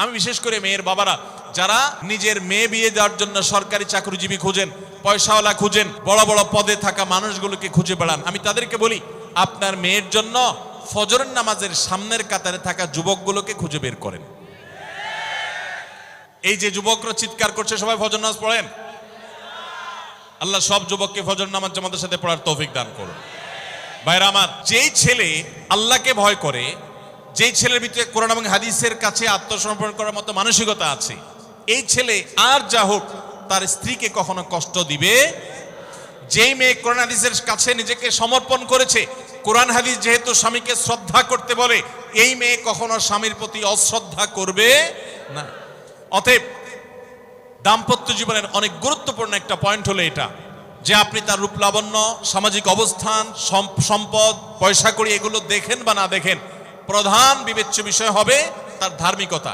আমি বিশেষ করে মেয়ের বাবারা যারা নিজের মেয়ে বিয়ে দেওয়ার জন্য সরকারি চাকরিজীবী খুঁজেন, পয়সাওয়ালা খুঁজেন, বড় বড় পদে থাকা মানুষগুলোকে খুঁজে বেড়ান, আমি তাদেরকে বলি আপনার মেয়ের জন্য ফজরের নামাজের সামনের কাতারে থাকা যুবকগুলোকে খুঁজে বের করেন। এই যে যুবকরা চিৎকার করছে সবাই ফজর নামাজ পড়েন, আল্লাহ সব যুবককে ফজর নামাজ জামাতের সাথে পড়ার তৌফিক দান করুন। ভাইরা আমার, যেই ছেলে আল্লাহকে ভয় করে, যেই ছেলের ভিতরে কোরআন এবং হাদিসের কাছে আত্মসমর্পণ করার মতো মানসিকতা আছে, এই ছেলে আর যা হোক তার স্ত্রীকে কখনো কষ্ট দিবে। যেই মেয়ে কোরআন হাদিসের কাছে নিজেকে সমর্পণ করেছে, কোরআন হাদিস যেহেতু স্বামীকে শ্রদ্ধা করতে বলে, এই মেয়ে কখনো স্বামীর প্রতি অশ্রদ্ধা করবে না। অতএব দাম্পত্য জীবনের অনেক গুরুত্বপূর্ণ একটা পয়েন্ট হলো এটা যে আপনি তার রূপ লাবণ্য, সামাজিক অবস্থান, সম্পদ, পয়সা কড়ি এগুলো দেখেন বা না দেখেন, প্রধান বিবেচ্য বিষয় হবে তার ধার্মিকতা।